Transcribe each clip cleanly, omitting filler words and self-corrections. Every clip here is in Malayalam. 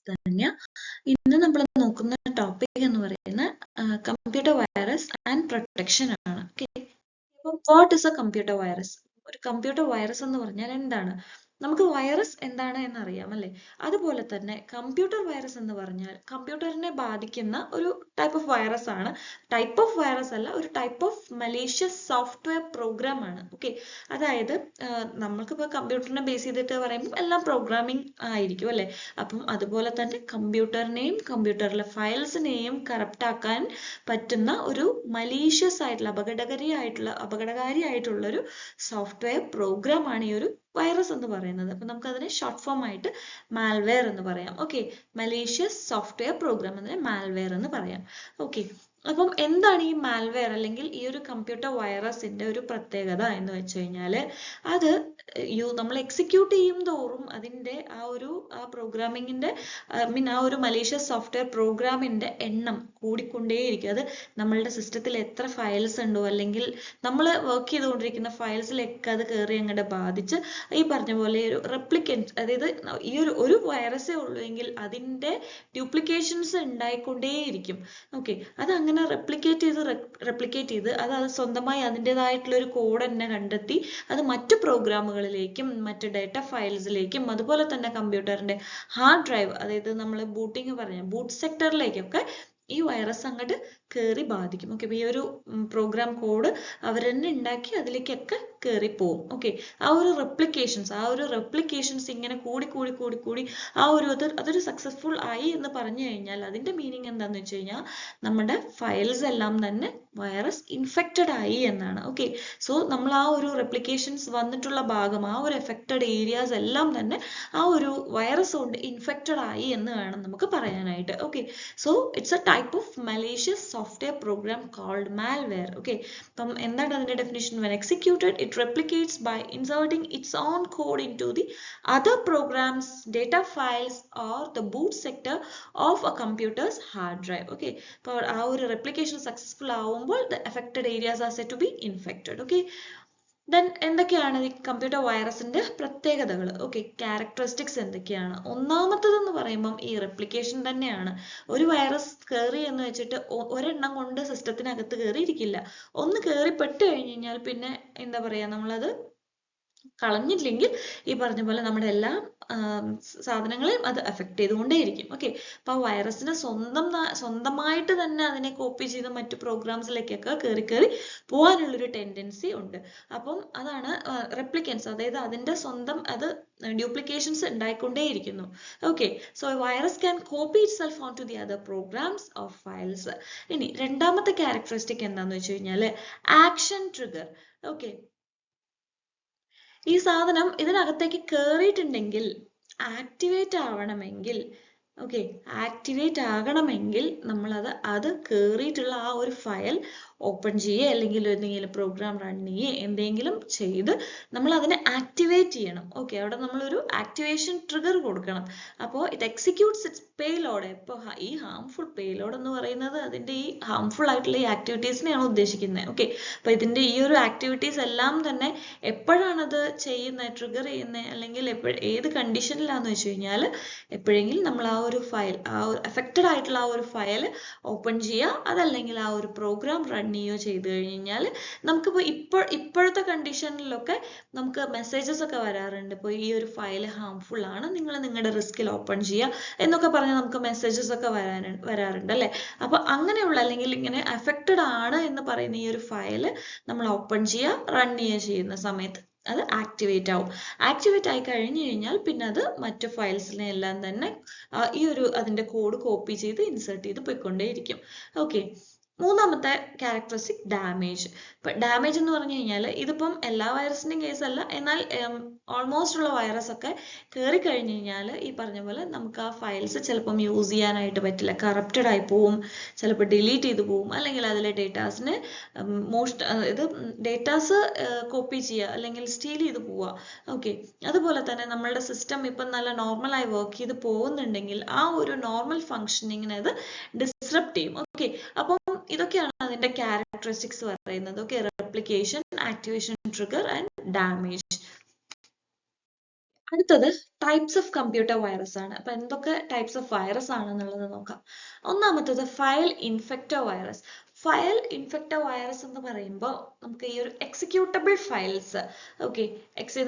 ധന്യ. ഇന്ന് നമ്മൾ നോക്കുന്ന ടോപ്പിക് എന്ന് പറയുന്നത് കമ്പ്യൂട്ടർ വൈറസ് ആൻഡ് പ്രൊട്ടക്ഷൻ ആണ്. Okay, what is A computer virus? ഒരു കമ്പ്യൂട്ടർ വൈറസ് എന്ന് പറഞ്ഞാൽ എന്താണ്? നമുക്ക് വൈറസ് എന്താണ് എന്ന് അറിയാം അല്ലേ? അതുപോലെ തന്നെ കമ്പ്യൂട്ടർ വൈറസ് എന്ന് പറഞ്ഞാൽ കമ്പ്യൂട്ടറിനെ ബാധിക്കുന്ന ഒരു ടൈപ്പ് ഓഫ് വൈറസ് ആണ്. ടൈപ്പ് ഓഫ് വൈറസ് അല്ല, ഒരു type of malicious software programme ആണ്. ഓക്കെ, അതായത് നമ്മൾക്കിപ്പോൾ കമ്പ്യൂട്ടറിനെ ബേസ് ചെയ്തിട്ട് പറയുമ്പോൾ എല്ലാം പ്രോഗ്രാമിംഗ് ആയിരിക്കും അല്ലേ? അപ്പം അതുപോലെ തന്നെ കമ്പ്യൂട്ടറിനെയും കമ്പ്യൂട്ടറിലെ ഫയൽസിനെയും കറപ്റ്റ് ആക്കാൻ പറ്റുന്ന ഒരു മലീഷ്യസ് ആയിട്ടുള്ള അപകടകാരിയായിട്ടുള്ള ഒരു സോഫ്റ്റ്വെയർ പ്രോഗ്രാം ആണ് ഈ ഒരു വൈറസ് എന്ന് പറയുന്നത്. അപ്പൊ നമുക്ക് അതിനെ ഷോർട്ട് ഫോം ആയിട്ട് മാൽവെയർ എന്ന് പറയാം. ഓക്കെ, മലീഷ്യസ് സോഫ്റ്റ്വെയർ പ്രോഗ്രാം അതിനെ മാൽവെയർ എന്ന് പറയാം. ഓക്കെ, അപ്പം എന്താണ് ഈ മാൽവെയർ അല്ലെങ്കിൽ ഈ ഒരു കമ്പ്യൂട്ടർ വൈറസിന്റെ ഒരു പ്രത്യേകത എന്ന് വെച്ച് കഴിഞ്ഞാല് അത് നമ്മൾ എക്സിക്യൂട്ട് ചെയ്യും തോറും അതിന്റെ ആ പ്രോഗ്രാമിങ്ങിന്റെ ആ ഒരു മലീഷ്യസ് സോഫ്റ്റ്വെയർ പ്രോഗ്രാമിന്റെ എണ്ണം കൂടിക്കൊണ്ടേയിരിക്കും. അത് നമ്മളുടെ സിസ്റ്റത്തിൽ എത്ര ഫയൽസ് ഉണ്ടോ അല്ലെങ്കിൽ നമ്മൾ വർക്ക് ചെയ്തുകൊണ്ടിരിക്കുന്ന ഫയൽസിലൊക്കെ അത് കയറി അങ്ങോട്ട് ബാധിച്ച് ഈ പറഞ്ഞ പോലെ ഒരു റെപ്ലിക്കൻസ്, അതായത് ഈ ഒരു വൈറസേ ഉള്ളൂ എങ്കിൽ അതിന്റെ ഡ്യൂപ്ലിക്കേഷൻസ് ഉണ്ടായിക്കൊണ്ടേയിരിക്കും. ഓക്കെ, അത് അങ്ങനെ റെപ്ലിക്കേറ്റ് ചെയ്ത് അത് സ്വന്തമായി അതിൻ്റെതായിട്ടുള്ള ഒരു കോഡ് തന്നെ കണ്ടെത്തി അത് മറ്റു പ്രോഗ്രാമുകളിലേക്കും മറ്റു ഡേറ്റ ഫയൽസിലേക്കും അതുപോലെ തന്നെ കമ്പ്യൂട്ടറിന്റെ ഹാർഡ് ഡ്രൈവ്, അതായത് നമ്മൾ ബൂട്ടിങ് പറഞ്ഞ ബൂട്ട് സെക്ടറിലേക്കൊക്കെ ഈ വൈറസ് അങ്ങോട്ട് കയറി ബാധിക്കും. ഓക്കെ, ഈ ഒരു പ്രോഗ്രാം കോഡ് അവർ തന്നെ ഉണ്ടാക്കി അതിലേക്കൊക്കെ കയറി പോകും. ഓക്കെ, ആ ഒരു റെപ്ലിക്കേഷൻസ് ഇങ്ങനെ കൂടി അതൊരു സക്സസ്ഫുൾ ആയി എന്ന് പറഞ്ഞു കഴിഞ്ഞാൽ അതിന്റെ മീനിങ് എന്താന്ന് വെച്ച് കഴിഞ്ഞാൽ നമ്മുടെ ഫയൽസ് എല്ലാം തന്നെ വൈറസ് ഇൻഫെക്റ്റഡ് ആയി എന്നാണ്. ഓക്കെ, സോ നമ്മൾ ആ ഒരു റെപ്ലിക്കേഷൻസ് വന്നിട്ടുള്ള ഭാഗം, ആ ഒരു എഫക്റ്റഡ് ഏരിയാസ് എല്ലാം തന്നെ ആ ഒരു വൈറസ് കൊണ്ട് ഇൻഫെക്റ്റഡ് ആയി എന്ന് വേണം നമുക്ക് പറയാനായിട്ട്. Okay, so it's A type of malicious software program called malware. Okay, അപ്പം എന്താണ് അതിന്റെ definition? When executed, it replicates by inserting its own code into the other programs, data files or the boot sector of a computer's hard drive. Okay, അപ്പോൾ ആ ഒരു replication successful ആവുമ്പോൾ the affected areas are said to be infected. Okay, then എന്തൊക്കെയാണ് ഈ കമ്പ്യൂട്ടർ വൈറസിന്റെ പ്രത്യേകതകൾ? ഓക്കെ, ക്യാരക്ടറിസ്റ്റിക്സ് എന്തൊക്കെയാണ്? ഒന്നാമത്തതെന്ന് പറയുമ്പം ഈ റെപ്ലിക്കേഷൻ തന്നെയാണ്. ഒരു വൈറസ് കയറി എന്ന് വെച്ചിട്ട് ഒരെണ്ണം കൊണ്ട് സിസ്റ്റത്തിനകത്ത് കയറിയിരിക്കില്ല. ഒന്ന് കയറിപ്പെട്ട് കഴിഞ്ഞ് കഴിഞ്ഞാൽ പിന്നെ എന്താ പറയാ, നമ്മളത് കളഞ്ഞില്ലെങ്കിൽ ഈ പറഞ്ഞ പോലെ നമ്മുടെ എല്ലാ സാധനങ്ങളെയും അത് അഫക്റ്റ് ചെയ്തുകൊണ്ടേയിരിക്കും. ഓക്കെ, അപ്പൊ ആ വൈറസിന് സ്വന്തമായിട്ട് തന്നെ അതിനെ കോപ്പി ചെയ്ത് മറ്റു പ്രോഗ്രാംസിലേക്കൊക്കെ കയറി പോകാനുള്ളൊരു ടെൻഡൻസി ഉണ്ട്. അപ്പം അതാണ് റെപ്ലിക്കൻസ്, അതായത് അതിന്റെ സ്വന്തം അത് ഡ്യൂപ്ലിക്കേഷൻസ് ഉണ്ടായിക്കൊണ്ടേയിരിക്കുന്നു. Okay, so virus can copy itself on to the other programs of files. ഇനി രണ്ടാമത്തെ ക്യാരക്ടറിസ്റ്റിക് എന്താന്ന് വെച്ച് കഴിഞ്ഞാല് ആക്ഷൻ ട്രിഗർ. ഓക്കെ, ഈ സാധനം ഇതിനകത്തേക്ക് കയറിയിട്ടുണ്ടെങ്കിൽ ആക്ടിവേറ്റ് ആവണമെങ്കിൽ, ഓക്കെ, ആക്ടിവേറ്റ് ആകണമെങ്കിൽ അത് കയറിയിട്ടുള്ള ആ ഒരു ഫയൽ ഓപ്പൺ ചെയ്യുക അല്ലെങ്കിൽ എന്തെങ്കിലും പ്രോഗ്രാം റൺ ചെയ്യുക എന്തെങ്കിലും ചെയ്ത് നമ്മൾ അതിനെ ആക്ടിവേറ്റ് ചെയ്യണം. ഓക്കെ, അവിടെ നമ്മളൊരു ആക്ടിവേഷൻ ട്രിഗർ കൊടുക്കണം. അപ്പോൾ ഇറ്റ് എക്സിക്യൂട്ട്സ് ഇറ്റ്സ് പേലോഡ്. ഇപ്പോൾ ഈ ഹാംഫുൾ പേലോഡ് എന്ന് പറയുന്നത് അതിൻ്റെ ഈ ഹാംഫുൾ ആയിട്ടുള്ള ഈ ആക്ടിവിറ്റീസിനെയാണ് ഉദ്ദേശിക്കുന്നത്. ഓക്കെ, അപ്പോൾ ഇതിൻ്റെ ഈ ഒരു ആക്ടിവിറ്റീസ് എല്ലാം തന്നെ എപ്പോഴാണത് ചെയ്യുന്നത്, ട്രിഗർ ചെയ്യുന്നത്, അല്ലെങ്കിൽ ഏത് കണ്ടീഷനിലാണെന്ന് വെച്ച് കഴിഞ്ഞാൽ എപ്പോഴെങ്കിലും നമ്മൾ ആ ഒരു ഫയൽ, ആ ഒരു എഫക്റ്റഡ് ആയിട്ടുള്ള ആ ഒരു ഫയൽ ഓപ്പൺ ചെയ്യുക, അതല്ലെങ്കിൽ ആ ഒരു പ്രോഗ്രാം റൺ ചെയ്യുകയോ ചെയ്ത് കഴിഞ്ഞാൽ നമുക്കിപ്പോൾ ഇപ്പോഴത്തെ കണ്ടീഷനിലൊക്കെ നമുക്ക് മെസ്സേജസ് ഒക്കെ വരാറുണ്ട്. ഇപ്പോൾ ഈ ഒരു ഫയൽ ഹാംഫുൾ ആണ്, നിങ്ങൾ നിങ്ങളുടെ റിസ്കിൽ ഓപ്പൺ ചെയ്യുക എന്നൊക്കെ പറഞ്ഞ് നമുക്ക് മെസ്സേജസ് ഒക്കെ വരാറുണ്ട് അല്ലേ? അപ്പൊ അങ്ങനെയുള്ള അല്ലെങ്കിൽ ഇങ്ങനെ അഫക്റ്റഡ് ആണ് എന്ന് പറയുന്ന ഈ ഒരു ഫയൽ നമ്മൾ ഓപ്പൺ ചെയ്യുക, റൺ ചെയ്യുന്ന സമയത്ത് അത് ആക്ടിവേറ്റ് ആവും. ആക്ടിവേറ്റ് ആയി കഴിഞ്ഞു കഴിഞ്ഞാൽ പിന്നെ അത് മറ്റു ഫയൽസിനെ എല്ലാം തന്നെ ഈ ഒരു അതിന്റെ കോഡ് കോപ്പി ചെയ്ത് ഇൻസേർട്ട് ചെയ്ത് പോയിക്കൊണ്ടേയിരിക്കും. ഓക്കെ, മൂന്നാമത്തെ ക്യാരക്ടറിസ്റ്റിക് ഡാമേജ്. ഇപ്പൊ ഡാമേജ് എന്ന് പറഞ്ഞു കഴിഞ്ഞാൽ ഇതിപ്പം എല്ലാ വൈറസിന്റെയും കേസ് അല്ല, എന്നാൽ ഓൾമോസ്റ്റ് ഉള്ള വൈറസ് ഒക്കെ കയറി കഴിഞ്ഞു കഴിഞ്ഞാൽ ഈ പറഞ്ഞ പോലെ നമുക്ക് ആ ഫയൽസ് ചിലപ്പം യൂസ് ചെയ്യാനായിട്ട് പറ്റില്ല, കറപ്റ്റഡ് ആയി പോവും, ചിലപ്പോൾ ഡിലീറ്റ് ചെയ്ത് പോവും, അല്ലെങ്കിൽ അതിലെ ഡേറ്റാസിന് ഡേറ്റാസ് കോപ്പി ചെയ്യുക അല്ലെങ്കിൽ സ്റ്റീൽ ചെയ്ത് പോവുക. ഓക്കെ, അതുപോലെ തന്നെ നമ്മളുടെ സിസ്റ്റം ഇപ്പം നല്ല നോർമലായി വർക്ക് ചെയ്ത് പോകുന്നുണ്ടെങ്കിൽ ആ ഒരു നോർമൽ ഫങ്ഷനിങ്ങിനെ അത് ഡിസ്റപ്റ്റ് ചെയ്യും. ഓക്കെ, അപ്പം ഇതൊക്കെയാണ് അതിന്റെ ക്യാരക്ടറിസ്റ്റിക്സ് പറയുന്നത്. Okay, replication, activation trigger and damage. അടുത്തത് ടൈപ്സ് ഓഫ് കമ്പ്യൂട്ടർ വൈറസ് ആണ്. അപ്പൊ എന്തൊക്കെ ടൈപ്സ് ഓഫ് വൈറസ് ആണെന്നുള്ളത് നോക്കാം. ഒന്നാമത്തത് ഫയൽ ഇൻഫെക്റ്റർ വൈറസ്. ഫയൽ ഇൻഫെക്റ്റർ വൈറസ് എന്ന് പറയുമ്പോൾ നമുക്ക് ഈ ഒരു എക്സിക്യൂട്ടബിൾ ഫയൽസ്, ഓക്കെ,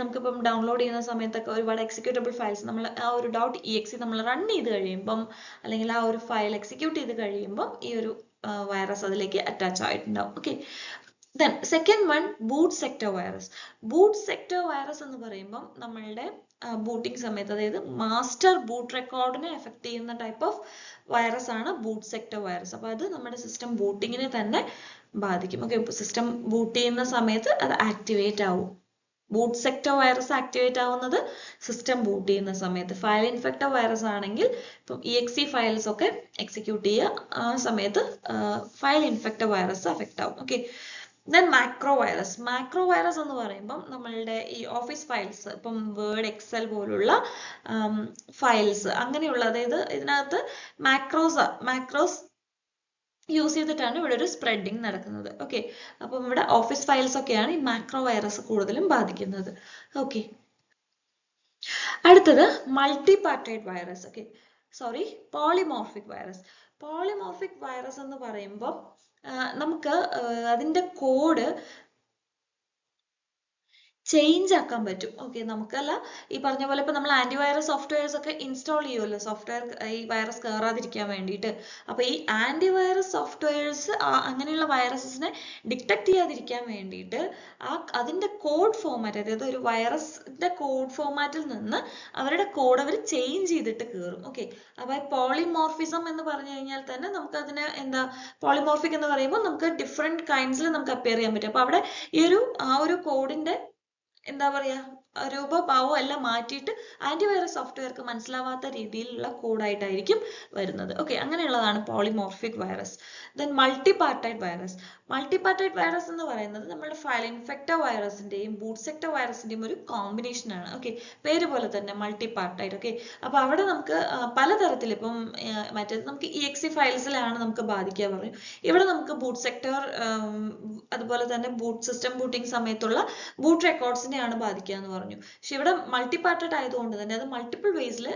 നമുക്കിപ്പം ഡൗൺലോഡ് ചെയ്യുന്ന സമയത്തൊക്കെ ഒരുപാട് എക്സിക്യൂട്ടബിൾ ഫയൽസ് നമ്മൾ ആ ഒരു .exe നമ്മൾ റൺ ചെയ്ത് കഴിയുമ്പം, അല്ലെങ്കിൽ ആ ഒരു ഫയൽ എക്സിക്യൂട്ട് ചെയ്ത് കഴിയുമ്പം ഈ ഒരു വൈറസ് അതിലേക്ക് അറ്റാച്ച് ആയിട്ടുണ്ടാവും. Okay, then second one boot sector virus. boot sector virus എന്ന് പറയുമ്പം നമ്മളുടെ ബൂട്ടിംഗ് സമയത്ത്, അതായത് മാസ്റ്റർ ബൂട്ട് റെക്കോർഡിനെ എഫക്ട് ചെയ്യുന്ന ടൈപ്പ് ഓഫ് വൈറസ് ആണ് ബൂട്ട് സെക്ടർ വൈറസ്. അപ്പോൾ അത് നമ്മുടെ സിസ്റ്റം ബൂട്ടിങ്ങിനെ തന്നെ ബാധിക്കും. ഓക്കെ, സിസ്റ്റം ബൂട്ട് ചെയ്യുന്ന സമയത്ത് അത് ആക്ടിവേറ്റ് ആവും. ബൂട്ട് സെക്ടർ വൈറസ് ആക്ടിവേറ്റ് ആവുന്നത് സിസ്റ്റം ബൂട്ട് ചെയ്യുന്ന സമയത്ത്. ഫയൽ ഇൻഫെക്റ്റർ വൈറസ് ആണെങ്കിൽ ഇപ്പം exe ഫയൽസ് ഒക്കെ എക്സിക്യൂട്ട് ചെയ്യുക, ആ സമയത്ത് ഫയൽ ഇൻഫെക്റ്റർ വൈറസ് അഫക്റ്റ് ആവും. Okay, then macro virus. macro virus എന്ന് പറയുമ്പം നമ്മളുടെ ഈ ഓഫീസ് ഫയൽസ്, ഇപ്പം വേർഡ്, എക്സൽ പോലുള്ള ഫയൽസ് അങ്ങനെയുള്ള, അതായത് ഇതിനകത്ത് മാക്രോസ് യൂസ് ചെയ്തിട്ടാണ് ഇവിടെ ഒരു സ്പ്രെഡിങ് നടക്കുന്നത്. ഓക്കെ, അപ്പം ഇവിടെ ഓഫീസ് ഫയൽസ് ഒക്കെയാണ് ഈ മാക്രോ വൈറസ് കൂടുതലും ബാധിക്കുന്നത്. ഓക്കെ, അടുത്തത് multipartite virus. Okay, sorry, polymorphic virus. Polymorphic virus എന്ന് പറയുമ്പോൾ നമുക്ക് അതിന്റെ കോഡ് ചേഞ്ച് ആക്കാൻ പറ്റും. ഓക്കെ, നമുക്കല്ല, ഈ പറഞ്ഞ പോലെ ഇപ്പൊ നമ്മൾ ആന്റിവൈറസ് സോഫ്റ്റ്വെയർസ് ഒക്കെ ഇൻസ്റ്റാൾ ചെയ്യുമല്ലോ, സോഫ്റ്റ്വെയർ ഈ വൈറസ് കയറാതിരിക്കാൻ വേണ്ടിയിട്ട്. അപ്പൊ ഈ ആന്റിവൈറസ് സോഫ്റ്റ്വെയർസ് അങ്ങനെയുള്ള വൈറസസിനെ ഡിറ്റക്ട് ചെയ്യാതിരിക്കാൻ വേണ്ടിയിട്ട് അതിന്റെ കോഡ് ഫോമാറ്റ്, അതായത് ഒരു വൈറസിന്റെ കോഡ് ഫോമാറ്റിൽ നിന്ന് അവരുടെ കോഡ് അവർ ചേഞ്ച് ചെയ്തിട്ട് കയറും. ഓക്കെ, അപ്പൊ പോളിമോർഫിസം എന്ന് പറഞ്ഞു കഴിഞ്ഞാൽ തന്നെ നമുക്ക് അതിന് എന്താ, പോളിമോർഫിക് എന്ന് പറയുമ്പോൾ നമുക്ക് ഡിഫറെന്റ് കൈൻഡ്സിൽ നമുക്ക് അപ്പിയർ ചെയ്യാൻ പറ്റും. അപ്പൊ അവിടെ ഈ ആ ഒരു കോഡിന്റെ എന്താ പറയാ, രൂപഭാവം എല്ലാം മാറ്റിയിട്ട് ആന്റിവൈറസ് സോഫ്റ്റ്വെയർക്ക് മനസ്സിലാവാത്ത രീതിയിലുള്ള കോഡായിട്ടായിരിക്കും വരുന്നത്. ഓക്കെ, അങ്ങനെയുള്ളതാണ് polymorphic virus. Then multipartite virus. Multipartite virus എന്ന് പറയുന്നത് നമ്മുടെ ഫയൽ ഇൻഫെക്റ്റർ വൈറസിന്റെയും ബൂട്ട് സെക്ടർ വൈറസിന്റെയും ഒരു കോമ്പിനേഷൻ ആണ്. ഓക്കെ, പേര് പോലെ തന്നെ മൾട്ടിപാർട്ടൈഡ്. ഓക്കെ, അപ്പൊ അവിടെ നമുക്ക് പലതരത്തിൽ, ഇപ്പം മറ്റേത് നമുക്ക് exe ഫയൽസിലാണ് നമുക്ക് ബാധിക്കുക പറയും. ഇവിടെ നമുക്ക് ബൂട്ട് സെക്ടർ, അതുപോലെ തന്നെ സിസ്റ്റം ബൂട്ടിംഗ് സമയത്തുള്ള ബൂട്ട് റെക്കോർഡ്സിനെയാണ് ബാധിക്കുക എന്ന് പറഞ്ഞു. പക്ഷെ ഇവിടെ മൾട്ടിപാർട്ടഡ് ആയതുകൊണ്ട് തന്നെ അത് മൾട്ടിപ്പിൾ വേസിൽ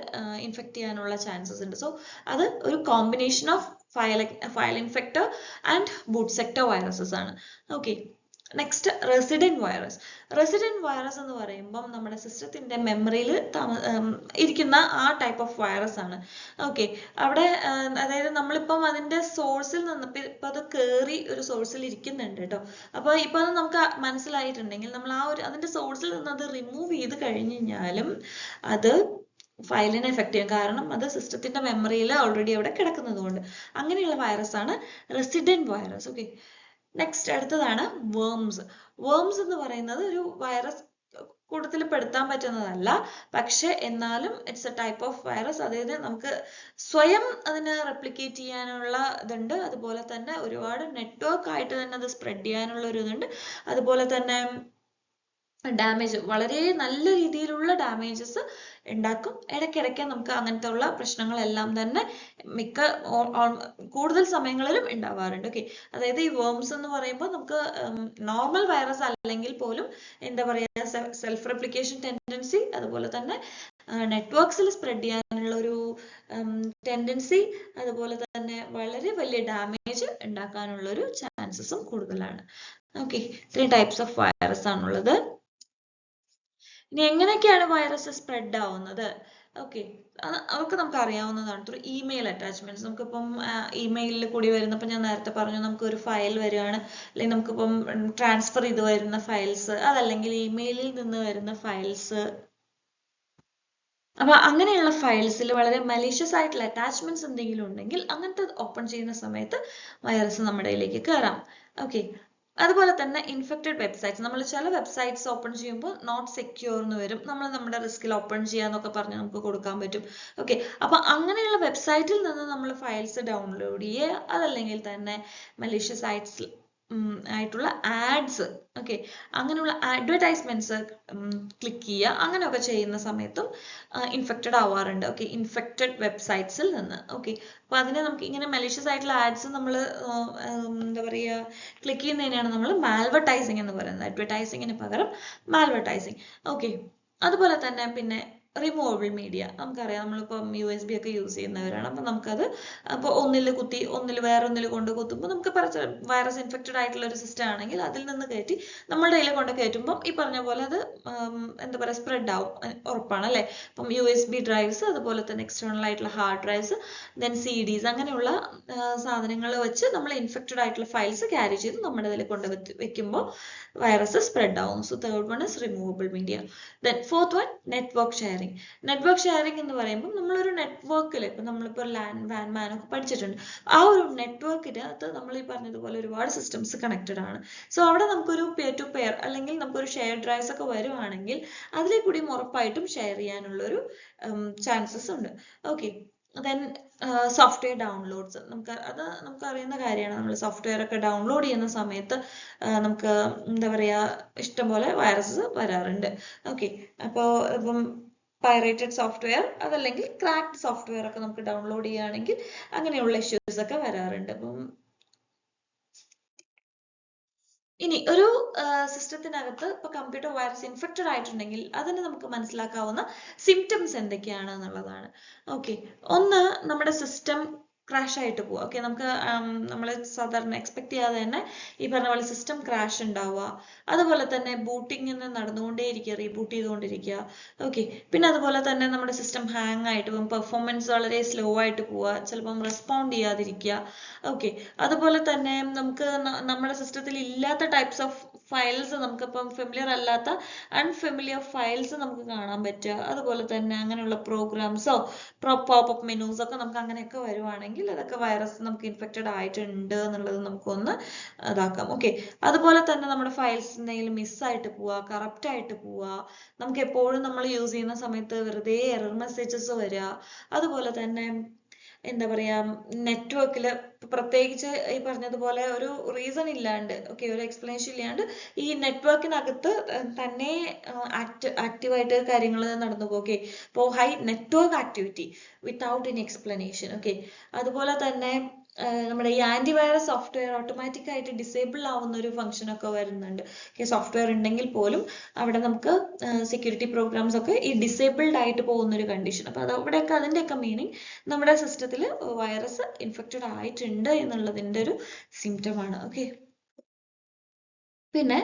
ഇൻഫെക്ട് ചെയ്യാനുള്ള ചാൻസസ് ഉണ്ട്. സോ അത് ഒരു combination of file infector and boot sector viruses ആണ്. Okay, next resident virus. Resident virus എന്ന് പറയുമ്പം നമ്മുടെ സിസ്റ്റത്തിന്റെ മെമ്മറിയിൽ ഇരിക്കുന്ന ആ ടൈപ്പ് ഓഫ് വൈറസ് ആണ്. ഓക്കെ, അവിടെ അതായത് നമ്മളിപ്പം അതിന്റെ സോഴ്സിൽ നിന്ന് ഇപ്പൊ അത് കയറി ഒരു സോഴ്സിൽ ഇരിക്കുന്നുണ്ട് കേട്ടോ. അപ്പൊ ഇപ്പൊ അത് നമുക്ക് മനസ്സിലായിട്ടുണ്ടെങ്കിൽ നമ്മൾ ആ ഒരു അതിന്റെ സോഴ്സിൽ നിന്ന് അത് റിമൂവ് ചെയ്ത് കഴിഞ്ഞു കഴിഞ്ഞാലും അത് ഫയലിനെ എഫക്ട് ചെയ്യും. കാരണം അത് സിസ്റ്റത്തിന്റെ മെമ്മറിയിൽ ഓൾറെഡി അവിടെ കിടക്കുന്നത് കൊണ്ട്. അങ്ങനെയുള്ള വൈറസ് ആണ് റെസിഡന്റ് വൈറസ്. ഓക്കെ, നെക്സ്റ്റ് അടുത്തതാണ് വേംസ്. വേംസ് എന്ന് പറയുന്നത് ഒരു വൈറസ് കൂട്ടത്തിൽ പെടുത്താൻ പറ്റുന്നതല്ല, പക്ഷെ എന്നാലും it's A type of virus. അതായത് നമുക്ക് സ്വയം അതിനെ റെപ്ലിക്കേറ്റ് ചെയ്യാനുള്ള ഇതുണ്ട്, അതുപോലെ തന്നെ ഒരുപാട് നെറ്റ്വർക്ക് ആയിട്ട് തന്നെ അത് സ്പ്രെഡ് ചെയ്യാനുള്ള ഒരു ഇതുണ്ട്. അതുപോലെ തന്നെ ഡാമേജ്, വളരെ നല്ല രീതിയിലുള്ള ഡാമേജസ് ഉണ്ടാക്കും. ഇടയ്ക്കിടയ്ക്ക് നമുക്ക് അങ്ങനത്തെ ഉള്ള പ്രശ്നങ്ങളെല്ലാം തന്നെ കൂടുതൽ സമയങ്ങളിലും ഉണ്ടാവാറുണ്ട്. ഓക്കെ, അതായത് ഈ വേംസ് എന്ന് പറയുമ്പോൾ നമുക്ക് നോർമൽ വൈറസ് അല്ലെങ്കിൽ പോലും എന്താ പറയുക, സെൽഫ് റെപ്ലിക്കേഷൻ ടെൻഡൻസി, അതുപോലെ തന്നെ നെറ്റ്വർക്സിൽ സ്പ്രെഡ് ചെയ്യാനുള്ള ഒരു ടെൻഡൻസി, അതുപോലെ തന്നെ വളരെ വലിയ ഡാമേജ് ഉണ്ടാക്കാനുള്ള ഒരു ചാൻസസും കൂടുതലാണ്. ഓക്കെ, 3 ടൈപ്സ് ഓഫ് വൈറസ് ആണുള്ളത്. ഇനി എങ്ങനെയൊക്കെയാണ് വൈറസ് സ്പ്രെഡ് ആവുന്നത്? ഓക്കെ, അതൊക്കെ നമുക്ക് അറിയാവുന്നതാണ്. Through email attachments. നമുക്കിപ്പം ഇമെയിലിൽ കൂടി വരുന്ന, ഇപ്പം ഞാൻ നേരത്തെ പറഞ്ഞു, നമുക്കൊരു ഫയൽ വരികയാണ്, അല്ലെങ്കിൽ നമുക്കിപ്പം ട്രാൻസ്ഫർ ചെയ്ത് വരുന്ന ഫയൽസ്, അതല്ലെങ്കിൽ ഇമെയിലിൽ നിന്ന് വരുന്ന ഫയൽസ്. അപ്പൊ അങ്ങനെയുള്ള ഫയൽസിൽ വളരെ മലീഷ്യസ് ആയിട്ടുള്ള അറ്റാച്ച്മെന്റ്സ് എന്തെങ്കിലും ഉണ്ടെങ്കിൽ അങ്ങനത്തെ ഓപ്പൺ ചെയ്യുന്ന സമയത്ത് വൈറസ് നമ്മുടെ ഇതിലേക്ക് കയറാം. ഓക്കെ, അതുപോലെ തന്നെ ഇൻഫെക്റ്റഡ് വെബ്സൈറ്റ്സ്. നമ്മൾ ചില വെബ്സൈറ്റ്സ് ഓപ്പൺ ചെയ്യുമ്പോൾ നോട്ട് സെക്യൂർ എന്ന് വരും. നമ്മൾ നമ്മുടെ റിസ്കിൽ ഓപ്പൺ ചെയ്യാന്നൊക്കെ പറഞ്ഞ് നമുക്ക് കൊടുക്കാൻ പറ്റും. ഓക്കെ, അപ്പൊ അങ്ങനെയുള്ള വെബ്സൈറ്റിൽ നിന്ന് നമ്മൾ ഫയൽസ് ഡൗൺലോഡ് ചെയ്യുക, അതല്ലെങ്കിൽ തന്നെ മലീഷ്യസ് ആയിട്ടുള്ള ആഡ്സ്, ഓക്കെ, അങ്ങനെയുള്ള അഡ്വർടൈസ്മെന്റ്സ് ക്ലിക്ക് ചെയ്യുക, അങ്ങനെയൊക്കെ ചെയ്യുന്ന സമയത്തും ഇൻഫെക്റ്റഡ് ആവാറുണ്ട്. ഓക്കെ, ഇൻഫെക്റ്റഡ് വെബ്സൈറ്റ്സിൽ നിന്ന്. ഓക്കെ, അപ്പൊ അതിനെ നമുക്ക് ഇങ്ങനെ മലീഷ്യസ് ആയിട്ടുള്ള ആഡ്സ് നമ്മൾ എന്താ പറയുക, ക്ലിക്ക് ചെയ്യുന്നതിനാണ് നമ്മൾ മാൽവർടൈസിങ് എന്ന് പറയുന്നത്. അഡ്വർടൈസിങ്ങിന് പകരം മാൽവർടൈസിങ്. ഓക്കെ, അതുപോലെ തന്നെ പിന്നെ റിമൂവബിൾ മീഡിയ നമുക്കറിയാം, നമ്മളിപ്പം USB ഒക്കെ യൂസ് ചെയ്യുന്നവരാണ്. അപ്പം നമുക്കത് അപ്പോൾ ഒന്നിൽ കുത്തി വേറെ ഒന്നിൽ കൊണ്ട് കുത്തുമ്പോൾ നമുക്ക് വൈറസ് ഇൻഫെക്റ്റഡ് ആയിട്ടുള്ള ഒരു സിസ്റ്റം ആണെങ്കിൽ അതിൽ നിന്ന് കയറ്റി നമ്മളുടെ കയ്യിൽ കൊണ്ട് കയറ്റുമ്പോൾ ഈ പറഞ്ഞ പോലെ അത് എന്താ പറയുക സ്പ്രെഡ് ആവും, ഉറപ്പാണ് അല്ലേ. അപ്പം USB ഡ്രൈവ്സ്, അതുപോലെ തന്നെ എക്സ്റ്റേണൽ ആയിട്ടുള്ള ഹാർഡ് ഡ്രൈവ്സ്, ദെൻ CDs അങ്ങനെയുള്ള സാധനങ്ങൾ വെച്ച് നമ്മൾ ഇൻഫെക്റ്റഡ് ആയിട്ടുള്ള ഫയൽസ് ക്യാരി ചെയ്ത് നമ്മുടെ ഇതിൽ കൊണ്ട് വെക്കുമ്പോൾ വൈറസ് സ്പ്രെഡ് ആവും. So third one is removable media. Then fourth one network sharing. Network sharing എന്ന് പറയുമ്പോൾ നമ്മളൊരു നെറ്റ്വർക്കിൽ ഇപ്പം നമ്മളിപ്പോൾ വാൻ ഒക്കെ പഠിച്ചിട്ടുണ്ട്. ആ ഒരു നെറ്റ്വർക്കിനകത്ത് നമ്മൾ ഈ പറഞ്ഞതുപോലെ ഒരുപാട് സിസ്റ്റംസ് കണക്റ്റഡ് ആണ്. സോ അവിടെ നമുക്കൊരു പെയർ ടു പെയർ അല്ലെങ്കിൽ നമുക്കൊരു ഷെയർ ഡ്രൈവ്സ് ഒക്കെ വരുവാണെങ്കിൽ അതിലെ കൂടി ഉറപ്പായിട്ടും ഷെയർ ചെയ്യാനുള്ളൊരു ചാൻസസ് ഉണ്ട്. ഓക്കെ, ദെൻ സോഫ്റ്റ്വെയർ ഡൗൺലോഡ്സ്, നമുക്ക് അറിയുന്ന കാര്യമാണ്. നമ്മൾ സോഫ്റ്റ്വെയർ ഒക്കെ ഡൗൺലോഡ് ചെയ്യുന്ന സമയത്ത് നമുക്ക് എന്താ പറയുക ഇഷ്ടംപോലെ വൈറസസ് വരാറുണ്ട്. ഓക്കെ, അപ്പോൾ ഇപ്പം പൈറേറ്റഡ് സോഫ്റ്റ്വെയർ അതല്ലെങ്കിൽ ക്രാക്ഡ് സോഫ്റ്റ്വെയർ ഒക്കെ നമുക്ക് ഡൗൺലോഡ് ചെയ്യുകയാണെങ്കിൽ അങ്ങനെയുള്ള ഇഷ്യൂസ് ഒക്കെ വരാറുണ്ട്. അപ്പം ഇനി ഒരു സിസ്റ്റത്തിനകത്ത് ഇപ്പൊ കമ്പ്യൂട്ടർ വൈറസ് ഇൻഫെക്റ്റഡ് ആയിട്ടുണ്ടെങ്കിൽ അതിന് നമുക്ക് മനസ്സിലാക്കാവുന്ന സിംറ്റംസ് എന്തൊക്കെയാണ് എന്നുള്ളതാണ്. ഓക്കെ, ഒന്ന് നമ്മുടെ സിസ്റ്റം ക്രാഷ് ആയിട്ട് പോവുക. ഓക്കെ, നമുക്ക് നമ്മൾ സാധാരണ എക്സ്പെക്ട് ചെയ്യാതെ തന്നെ ഈ പറഞ്ഞ പോലെ സിസ്റ്റം ക്രാഷ് ഉണ്ടാവുക, അതുപോലെ തന്നെ ബൂട്ടിങ് നടന്നുകൊണ്ടേയിരിക്കുക, റീബൂട്ട് ചെയ്തുകൊണ്ടിരിക്കുക. ഓക്കെ, പിന്നെ അതുപോലെ തന്നെ നമ്മുടെ സിസ്റ്റം ഹാങ് ആയിട്ട് പോകും, പെർഫോമൻസ് വളരെ സ്ലോ ആയിട്ട് പോവുക, ചിലപ്പം റെസ്പോണ്ട് ചെയ്യാതിരിക്കുക. ഓക്കെ, അതുപോലെ തന്നെ നമുക്ക് നമ്മുടെ സിസ്റ്റത്തിൽ ഇല്ലാത്ത ടൈപ്സ് ഓഫ് ഫയൽസ്, നമുക്കിപ്പം ഫെമിലിയർ അല്ലാത്ത അൺഫെമിലിയർ ഫയൽസ് നമുക്ക് കാണാൻ പറ്റുക. അതുപോലെ തന്നെ അങ്ങനെയുള്ള പ്രോഗ്രാംസോ പോപ്പ് അപ്പ് മെനൂസ് ഒക്കെ നമുക്ക് അങ്ങനെയൊക്കെ വരുവാണെങ്കിൽ അതൊക്കെ വൈറസ് നമുക്ക് ഇൻഫെക്റ്റഡ് ആയിട്ടുണ്ട് എന്നുള്ളത് നമുക്കൊന്ന് ഇതാക്കാം. ഓക്കെ, അതുപോലെ തന്നെ നമ്മുടെ ഫയൽസ് എന്തെങ്കിലും മിസ്സായിട്ട് പോവുക, കറപ്റ്റ് ആയിട്ട് പോവുക, നമുക്ക് എപ്പോഴും നമ്മൾ യൂസ് ചെയ്യുന്ന സമയത്ത് വെറുതെ എറർ മെസ്സേജസ് വരിക. അതുപോലെ തന്നെ എന്താ പറയാ നെറ്റ്വർക്കിൽ പ്രത്യേകിച്ച് ഈ പറഞ്ഞതുപോലെ ഒരു റീസൺ ഇല്ലാണ്ട്, ഓക്കെ, ഒരു എക്സ്പ്ലനേഷൻ ഇല്ലാണ്ട് ഈ നെറ്റ്വർക്കിനകത്ത് തന്നെ ആക്റ്റീവായിട്ട് കാര്യങ്ങൾ നടന്നു പോകും. ഓക്കെ, ഇപ്പോൾ high network activity without any explanation. Okay, അതുപോലെ തന്നെ നമ്മുടെ ഈ ആന്റിവൈറസ് സോഫ്റ്റ്വെയർ ഓട്ടോമാറ്റിക് ആയിട്ട് ഡിസേബിൾ ആവുന്ന ഒരു ഫംഗ്ഷൻ ഒക്കെ വരുന്നുണ്ട്. സോഫ്റ്റ്വെയർ ഉണ്ടെങ്കിൽ പോലും അവിടെ നമുക്ക് സെക്യൂരിറ്റി പ്രോഗ്രാംസ് ഒക്കെ ഈ ഡിസേബിൾഡ് ആയിട്ട് പോകുന്ന ഒരു കണ്ടീഷൻ. അപ്പൊ അത് അവിടെയൊക്കെ അതിൻ്റെയൊക്കെ മീനിങ് നമ്മുടെ സിസ്റ്റത്തിൽ വൈറസ് ഇൻഫെക്റ്റഡ് ആയിട്ടുണ്ട് എന്നുള്ളതിൻ്റെ ഒരു സിംറ്റം ആണ്. ഓക്കെ, പിന്നെ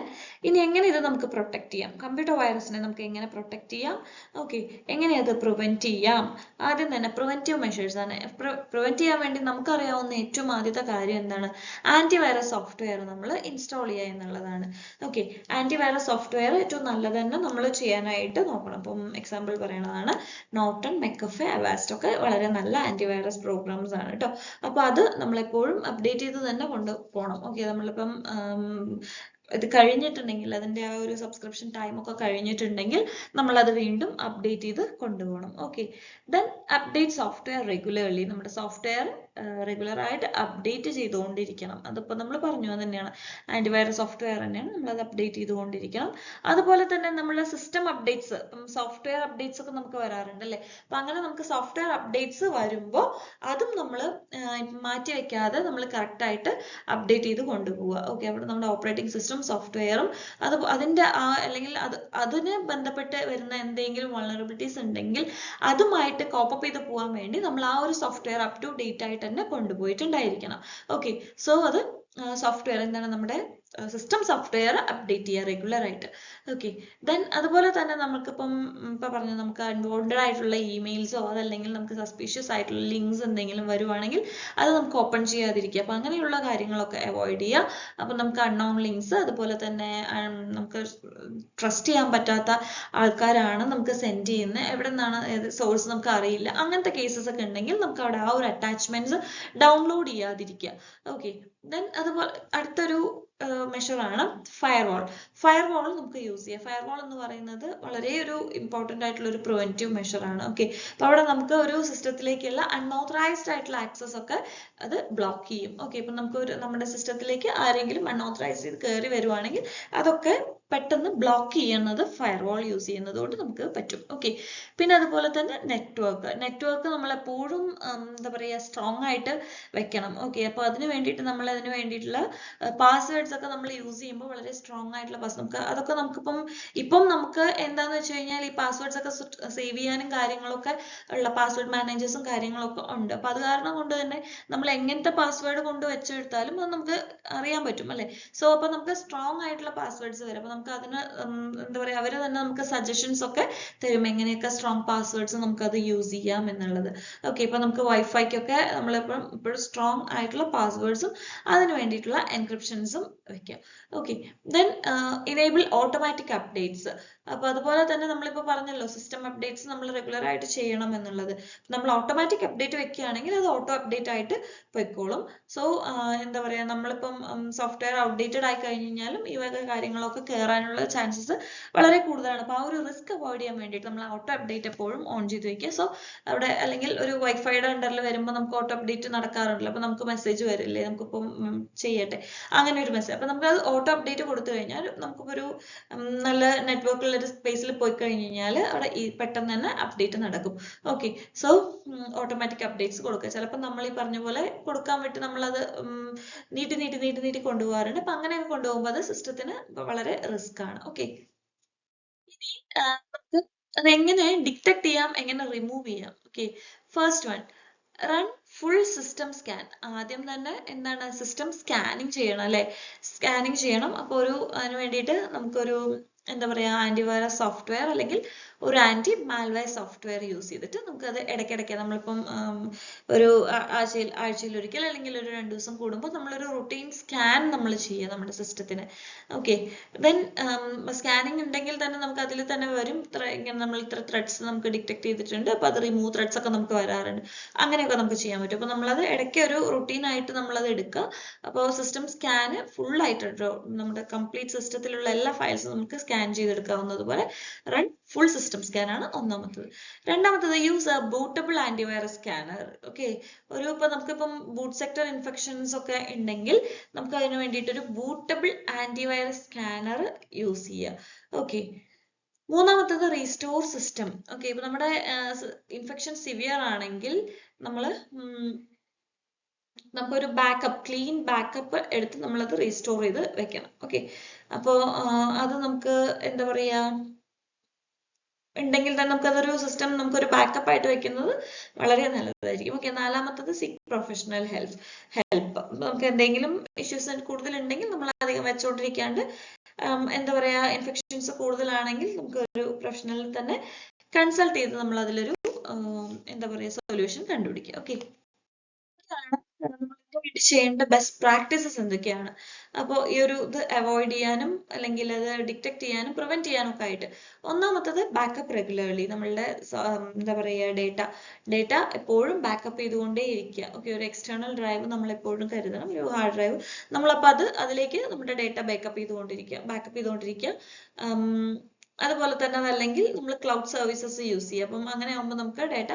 ഇനി എങ്ങനെ ഇത് നമുക്ക് പ്രൊട്ടക്ട് ചെയ്യാം, കമ്പ്യൂട്ടർ വൈറസിനെ നമുക്ക് എങ്ങനെ പ്രൊട്ടക്ട് ചെയ്യാം, ഓക്കെ, എങ്ങനെ അത് പ്രിവെന്റ് ചെയ്യാം. ആദ്യം തന്നെ പ്രിവെന്റീവ് മെഷേഴ്സ് ആണ്. പ്രിവെന്റ് ചെയ്യാൻ വേണ്ടി നമുക്കറിയാവുന്ന ഏറ്റവും ആദ്യത്തെ കാര്യം എന്താണ്, ആന്റിവൈറസ് സോഫ്റ്റ്വെയർ നമ്മൾ ഇൻസ്റ്റാൾ ചെയ്യുക എന്നുള്ളതാണ്. ഓക്കെ, ആന്റിവൈറസ് സോഫ്റ്റ്വെയർ ഏറ്റവും നല്ലത് തന്നെ നമ്മൾ ചെയ്യാനായിട്ട് നോക്കണം. അപ്പം എക്സാമ്പിൾ പറയണതാണ് നോർട്ടൺ, മെക്കഫെ, അവാസ്റ്റ് ഒക്കെ വളരെ നല്ല ആന്റിവൈറസ് പ്രോഗ്രാംസ് ആണ് കേട്ടോ. അപ്പൊ അത് നമ്മളെപ്പോഴും അപ്ഡേറ്റ് ചെയ്ത് തന്നെ കൊണ്ടുപോകണം. ഓക്കെ, നമ്മളിപ്പം ഇത് കഴിഞ്ഞിട്ടുണ്ടെങ്കിൽ അതിൻ്റെ ആ ഒരു സബ്സ്ക്രിപ്ഷൻ ടൈം ഒക്കെ കഴിഞ്ഞിട്ടുണ്ടെങ്കിൽ നമ്മൾ അത് വീണ്ടും അപ്ഡേറ്റ് ചെയ്ത് കൊണ്ടുപോകണം. Okay, then update software regularly, നമ്മുടെ സോഫ്റ്റ്വെയർ റെഗുലർ ആയിട്ട് അപ്ഡേറ്റ് ചെയ്തുകൊണ്ടിരിക്കണം. അതിപ്പോൾ നമ്മൾ പറഞ്ഞു അത് തന്നെയാണ്, ആന്റിവൈറസ് സോഫ്റ്റ്വെയർ തന്നെയാണ്, നമ്മളത് അപ്ഡേറ്റ് ചെയ്തുകൊണ്ടിരിക്കണം. അതുപോലെ തന്നെ നമ്മളെ സിസ്റ്റം അപ്ഡേറ്റ്സ്, ഇപ്പം സോഫ്റ്റ്വെയർ അപ്ഡേറ്റ്സ് ഒക്കെ നമുക്ക് വരാറുണ്ട് അല്ലേ. അപ്പം അങ്ങനെ നമുക്ക് സോഫ്റ്റ്വെയർ അപ്ഡേറ്റ്സ് വരുമ്പോൾ അതും നമ്മൾ മാറ്റി വെക്കാതെ നമ്മൾ കറക്റ്റായിട്ട് അപ്ഡേറ്റ് ചെയ്ത് കൊണ്ടുപോവുക. ഓക്കെ, അവിടെ നമ്മുടെ ഓപ്പറേറ്റിംഗ് സിസ്റ്റം സോഫ്റ്റ്വെയറും അതിന്റെ അല്ലെങ്കിൽ അതിന് ബന്ധപ്പെട്ട് വരുന്ന എന്തെങ്കിലും വൾണറബിലിറ്റീസ് ഉണ്ടെങ്കിൽ അതുമായിട്ട് കോപ്പപ്പ് ചെയ്ത് പോകാൻ വേണ്ടി നമ്മൾ ആ ഒരു സോഫ്റ്റ്വെയർ അപ് ടു ഡേറ്റ് ആയിട്ട് തന്നെ കൊണ്ടുപോയിട്ടുണ്ടായിരിക്കണം. ഓക്കെ, സോ അത് സോഫ്റ്റ്വെയർ എന്താണ് നമ്മുടെ സിസ്റ്റം സോഫ്റ്റ്വെയർ അപ്ഡേറ്റ് ചെയ്യുക റെഗുലർ ആയിട്ട്. ഓക്കെ, ദെൻ അതുപോലെ തന്നെ നമുക്കിപ്പം ഇപ്പം പറഞ്ഞു നമുക്ക് അൺവാണ്ടഡ് ആയിട്ടുള്ള ഇമെയിൽസോ അതല്ലെങ്കിൽ നമുക്ക് സസ്പീഷ്യസ് ആയിട്ടുള്ള ലിങ്ക്സ് എന്തെങ്കിലും വരുവാണെങ്കിൽ അത് നമുക്ക് ഓപ്പൺ ചെയ്യാതിരിക്കുക. അപ്പം അങ്ങനെയുള്ള കാര്യങ്ങളൊക്കെ അവോയ്ഡ് ചെയ്യുക. അപ്പം നമുക്ക് അൺനോൺ ലിങ്ക്സ്, അതുപോലെ തന്നെ നമുക്ക് ട്രസ്റ്റ് ചെയ്യാൻ പറ്റാത്ത ആൾക്കാരാണ് നമുക്ക് സെൻഡ് ചെയ്യുന്നത്, എവിടെ നിന്നാണ് സോഴ്സ് നമുക്ക് അറിയില്ല, അങ്ങനത്തെ കേസസ് ഒക്കെ ഉണ്ടെങ്കിൽ നമുക്ക് അവിടെ ആ ഒരു അറ്റാച്ച്മെന്റ്സ് ഡൗൺലോഡ് ചെയ്യാതിരിക്കുക. ഓക്കെ, ദെൻ അതുപോലെ അടുത്തൊരു മെഷറാണ് ഫയർവാൾ. ഫയർവാൾ നമുക്ക് യൂസ് ചെയ്യാം. ഫയർവാൾ എന്ന് പറയുന്നത് വളരെ ഒരു ഇമ്പോർട്ടൻ്റ് ആയിട്ടുള്ള ഒരു പ്രിവെന്റീവ് മെഷറാണ്. ഓക്കെ, അപ്പോൾ അവിടെ നമുക്ക് ഒരു സിസ്റ്റത്തിലേക്കുള്ള അൺഓത്തറൈസ്ഡ് ആയിട്ടുള്ള ആക്സസ് ഒക്കെ അത് ബ്ലോക്ക് ചെയ്യും. ഓക്കെ, ഇപ്പം നമുക്ക് നമ്മുടെ സിസ്റ്റത്തിലേക്ക് ആരെങ്കിലും അൺഓത്തറൈസ് ചെയ്ത് കയറി വരുവാണെങ്കിൽ അതൊക്കെ പെട്ടെന്ന് ബ്ലോക്ക് ചെയ്യുന്നത് ഫയർവാൾ യൂസ് ചെയ്യുന്നത് കൊണ്ട് നമുക്ക് പറ്റും. ഓക്കെ, പിന്നെ അതുപോലെ തന്നെ നെറ്റ്വർക്ക് നമ്മൾ എപ്പോഴും എന്താ പറയുക സ്ട്രോങ് ആയിട്ട് വെക്കണം. ഓക്കെ, അപ്പോൾ അതിന് വേണ്ടിയിട്ടുള്ള പാസ്വേഡ്സ് ഒക്കെ നമ്മൾ യൂസ് ചെയ്യുമ്പോൾ വളരെ സ്ട്രോങ് ആയിട്ടുള്ള നമുക്ക് അതൊക്കെ ഇപ്പം നമുക്ക് എന്താന്ന് വെച്ച് കഴിഞ്ഞാൽ ഈ പാസ്വേഡ്സ് ഒക്കെ സേവ് ചെയ്യാനും കാര്യങ്ങളൊക്കെ ഉള്ള പാസ്വേഡ് മാനേജേഴ്സും കാര്യങ്ങളൊക്കെ ഉണ്ട്. അപ്പൊ അത് കാരണം കൊണ്ട് തന്നെ നമ്മൾ എങ്ങനത്തെ പാസ്വേഡ് കൊണ്ട് വെച്ചെടുത്താലും അത് നമുക്ക് അറിയാൻ പറ്റും അല്ലെ. സോ അപ്പൊ നമുക്ക് സ്ട്രോങ് ആയിട്ടുള്ള പാസ്വേഡ്സ് വരും. അപ്പൊ നമുക്ക് അതിന് എന്താ പറയുക അവര് തന്നെ നമുക്ക് സജഷൻസ് ഒക്കെ തരും എങ്ങനെയൊക്കെ സ്ട്രോങ് പാസ്വേഡ്സ് നമുക്ക് അത് യൂസ് ചെയ്യാം എന്നുള്ളത്. ഓക്കെ, ഇപ്പൊ നമുക്ക് വൈഫൈക്കൊക്കെ ഇപ്പോഴും സ്ട്രോങ് ആയിട്ടുള്ള പാസ്വേഡ്സും അതിന് വേണ്ടിയിട്ടുള്ള എൻക്രിപ്ഷൻസും വെക്കാം. Okay, then enable automatic updates. അപ്പൊ അതുപോലെ തന്നെ നമ്മളിപ്പോ പറഞ്ഞല്ലോ സിസ്റ്റം അപ്ഡേറ്റ്സ് നമ്മൾ റെഗുലർ ആയിട്ട് ചെയ്യണം എന്നുള്ളത്. നമ്മൾ ഓട്ടോമാറ്റിക് അപ്ഡേറ്റ് വെക്കുകയാണെങ്കിൽ അത് ഓട്ടോ അപ്ഡേറ്റ് ആയിട്ട് പൊയ്ക്കോളും. സോ എന്താ പറയാ നമ്മളിപ്പം സോഫ്റ്റ്വെയർ ഔട്ട്ഡേറ്റഡ് ആയി കഴിഞ്ഞാലും ഈ വക കാര്യങ്ങളൊക്കെ കയറാനുള്ള ചാൻസസ് വളരെ കൂടുതലാണ്. അപ്പൊ ആ ഒരു റിസ്ക് അവോയ്ഡ് ചെയ്യാൻ വേണ്ടിയിട്ട് നമ്മൾ ഓട്ടോ അപ്ഡേറ്റ് എപ്പോഴും ഓൺ ചെയ്ത് വെക്കുക. സോ അവിടെ അല്ലെങ്കിൽ ഒരു വൈഫൈയുടെ അണ്ടറിൽ വരുമ്പോൾ നമുക്ക് ഓട്ടോ അപ്ഡേറ്റ് നടക്കാറുണ്ടല്ലോ. അപ്പൊ നമുക്ക് മെസ്സേജ് വരില്ലേ നമുക്കിപ്പം ചെയ്യട്ടെ അങ്ങനെ ഒരു മെസ്സേജ്. അപ്പൊ നമുക്ക് അത് ഓട്ടോ അപ്ഡേറ്റ് കൊടുത്തു കഴിഞ്ഞാൽ നമുക്കിപ്പൊരു നല്ല നെറ്റ്വർക്കുള്ള ഒരു സ്പേസിൽ പോയി കഴിഞ്ഞാൽ അവിടെ പെട്ടെന്ന് തന്നെ അപ്ഡേറ്റ് നടക്കും. ഓക്കെ, സോ ഓട്ടോമാറ്റിക് അപ്ഡേറ്റ്സ് കൊടുക്കുക. ചിലപ്പോൾ നമ്മൾ ഈ പറഞ്ഞ പോലെ കൊടുക്കാൻ വേണ്ടി നമ്മളത് നീട്ടി കൊണ്ടുപോകാറുണ്ട്. അപ്പൊ അങ്ങനെയൊക്കെ കൊണ്ടുപോകുമ്പോൾ അത് സിസ്റ്റത്തിന് വളരെ റിസ്ക് ആണ്. ഓക്കെ, ഇനി നമുക്ക് അതെങ്ങനെ ഡിറ്റക്ട് ചെയ്യാം, എങ്ങനെ റിമൂവ് ചെയ്യാം. Okay, first one run full system scan. ആദ്യം തന്നെ എന്താണ് സിസ്റ്റം സ്കാനിങ് ചെയ്യണം അല്ലെ. സ്കാനിങ് ചെയ്യണം. അപ്പോൾ അതിന് വേണ്ടിയിട്ട് നമുക്കൊരു എന്താ പറയാ ആന്റിവൈറസ് സോഫ്റ്റ്വെയർ അല്ലെങ്കിൽ ഒരു ആന്റി മാൽവെയർ സോഫ്റ്റ്വെയർ യൂസ് ചെയ്തിട്ട് നമുക്കത് ഇടയ്ക്കിടയ്ക്ക് നമ്മളിപ്പം ഒരു ആഴ്ചയിൽ ഒരിക്കൽ അല്ലെങ്കിൽ ഒരു 2 ദിവസം കൂടുമ്പോൾ നമ്മളൊരു റുട്ടീൻ സ്കാൻ നമ്മൾ ചെയ്യുക നമ്മുടെ സിസ്റ്റത്തിന്. ഓക്കെ, ദെൻ സ്കാനിങ് ഉണ്ടെങ്കിൽ തന്നെ നമുക്ക് അതിൽ തന്നെ വരും ഇങ്ങനെ നമ്മൾ ഇത്ര ത്രെഡ്സ് നമുക്ക് ഡിറ്റക്ട് ചെയ്തിട്ടുണ്ട്. അപ്പൊ അത് റിമൂവ് ത്രെഡ്സ് ഒക്കെ നമുക്ക് വരാറുണ്ട്. അങ്ങനെയൊക്കെ നമുക്ക് ചെയ്യാൻ പറ്റും. അപ്പൊ നമ്മളത് ഇടയ്ക്ക് ഒരു റുട്ടീൻ ആയിട്ട് നമ്മളത് എടുക്കുക. അപ്പോൾ സിസ്റ്റം സ്കാന് ഫുൾ ആയിട്ട് നമ്മുടെ കംപ്ലീറ്റ് സിസ്റ്റത്തിലുള്ള എല്ലാ ഫയൽസും നമുക്ക് സ്കാൻ ചെയ്തെടുക്കാവുന്നതുപോലെ റൺ ഫുൾ സിസ്റ്റം സ്കാൻ ആണ് ഒന്നാമത്തത്. രണ്ടാമത്തത് use a bootable antivirus scanner. Okay, ഇപ്പൊ നമുക്കിപ്പം ബൂട്ട് സെക്ടർ ഇൻഫെക്ഷൻസ് ഒക്കെ ഉണ്ടെങ്കിൽ നമുക്ക് അതിന് വേണ്ടിയിട്ട് ഒരു ബൂട്ടബിൾ ആന്റിവൈറസ് സ്കാനർ യൂസ് ചെയ്യുക. ഓക്കെ, മൂന്നാമത്തത് റീസ്റ്റോർ സിസ്റ്റം. ഓക്കെ, ഇപ്പൊ നമ്മുടെ ഇൻഫെക്ഷൻ സിവിയർ ആണെങ്കിൽ നമുക്കൊരു ക്ലീൻ ബാക്കപ്പ് എടുത്ത് നമ്മളത് റീസ്റ്റോർ ചെയ്ത് വെക്കണം. ഓക്കെ, അപ്പോ അത് നമുക്ക് എന്താ പറയാ ഉണ്ടെങ്കിൽ തന്നെ നമുക്കൊരു സിസ്റ്റം നമുക്കൊരു ബാക്കപ്പ് ആയിട്ട് വെക്കുന്നത് വളരെ നല്ലതായിരിക്കും. ഓക്കെ, നാലാമത്തത് സിക്ക് പ്രൊഫഷണൽ ഹെൽപ്പ്. നമുക്ക് എന്തെങ്കിലും ഇഷ്യൂസ് കൂടുതൽ ഉണ്ടെങ്കിൽ നമ്മൾ അധികം വെച്ചോണ്ടിരിക്കാണ്ട് എന്താ പറയാ ഇൻഫെക്ഷൻസ് കൂടുതലാണെങ്കിൽ നമുക്ക് ഒരു പ്രൊഫഷണലിൽ തന്നെ കൺസൾട്ട് ചെയ്ത് നമ്മൾ അതിലൊരു എന്താ പറയാ സൊല്യൂഷൻ കണ്ടുപിടിക്കുക. ഓക്കെ, വേണ്ടി ചെയ്യേണ്ട ബെസ്റ്റ് പ്രാക്ടീസസ് എന്തൊക്കെയാണ്. അപ്പോൾ ഈ ഒരു ഇത് അവോയ്ഡ് ചെയ്യാനും അല്ലെങ്കിൽ അത് ഡിറ്റക്ട് ചെയ്യാനും പ്രിവെന്റ് ചെയ്യാനും ഒക്കെ ആയിട്ട് ഒന്നാമത്തത് ബാക്കപ്പ് റെഗുലർലി. നമ്മളുടെ എന്താ പറയുക ഡേറ്റ എപ്പോഴും ബാക്കപ്പ് ചെയ്തുകൊണ്ടേ ഇരിക്കുക. ഓക്കെ, ഒരു എക്സ്റ്റേണൽ ഡ്രൈവ് നമ്മൾ എപ്പോഴും കരുതണം, ഒരു ഹാർഡ് ഡ്രൈവ്. നമ്മളപ്പോൾ അതിലേക്ക് നമ്മുടെ ഡേറ്റ ബാക്കപ്പ് ചെയ്തുകൊണ്ടിരിക്കുക. അതുപോലെ തന്നെ അതല്ലെങ്കിൽ നമ്മൾ ക്ലൗഡ് സർവീസസ് യൂസ് ചെയ്യുക. അപ്പം അങ്ങനെ ആകുമ്പോൾ നമുക്ക് ഡേറ്റ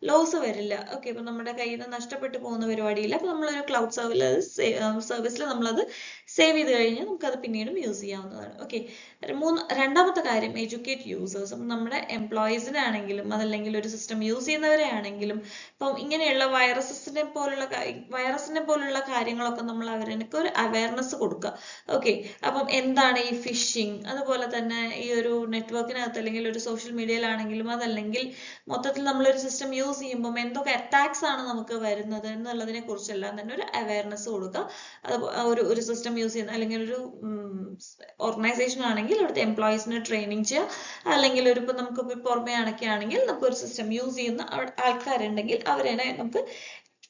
ലോസ് വരില്ല. ഓക്കെ, ഇപ്പം നമ്മുടെ കയ്യിൽ നിന്ന് നഷ്ടപ്പെട്ടു പോകുന്ന പരിപാടിയില്ല. അപ്പം നമ്മളൊരു ക്ലൗഡ് സർവീസിൽ നമ്മളത് സേവ് ചെയ്ത് കഴിഞ്ഞാൽ നമുക്കത് പിന്നീടും യൂസ് ചെയ്യാവുന്നതാണ്. ഓക്കെ, രണ്ടാമത്തെ കാര്യം എഡ്യൂക്കേറ്റ് യൂസേഴ്സ്. അപ്പം നമ്മുടെ എംപ്ലോയീസിനെ ആണെങ്കിലും അതല്ലെങ്കിൽ ഒരു സിസ്റ്റം യൂസ് ചെയ്യുന്നവരെ ആണെങ്കിലും ഇപ്പം ഇങ്ങനെയുള്ള വൈറസിനെ പോലുള്ള കാര്യങ്ങളൊക്കെ നമ്മൾ അവർക്ക് ഒരു അവയർനെസ് കൊടുക്കുക. ഓക്കെ, അപ്പം എന്താണ് ഈ ഫിഷിംഗ്, അതുപോലെ തന്നെ ഈ ഒരു നെറ്റ്വർക്കിനകത്ത് അല്ലെങ്കിൽ ഒരു സോഷ്യൽ മീഡിയയിലാണെങ്കിലും അതല്ലെങ്കിൽ മൊത്തത്തിൽ നമ്മളൊരു സിസ്റ്റം യൂസ് ചെയ്യുമ്പോൾ എന്തൊക്കെ അറ്റാക്സ് ആണ് നമുക്ക് വരുന്നത് എന്നുള്ളതിനെ കുറിച്ചെല്ലാം തന്നെ ഒരു അവയർനെസ് കൊടുക്കുക. അത് ഒരു സിസ്റ്റം യൂസ് ചെയ്യുന്ന അല്ലെങ്കിൽ ഒരു ഓർഗനൈസേഷൻ ആണെങ്കിൽ അവിടുത്തെ എംപ്ലോയീസിനെ ട്രെയിനിങ് ചെയ്യുക. അല്ലെങ്കിൽ ഇപ്പൊ നമുക്ക് പുറമെ ആണെങ്കിൽ നമുക്ക് ഒരു സിസ്റ്റം യൂസ് ചെയ്യുന്ന ആൾക്കാരുണ്ടെങ്കിൽ അവരെ നമുക്ക്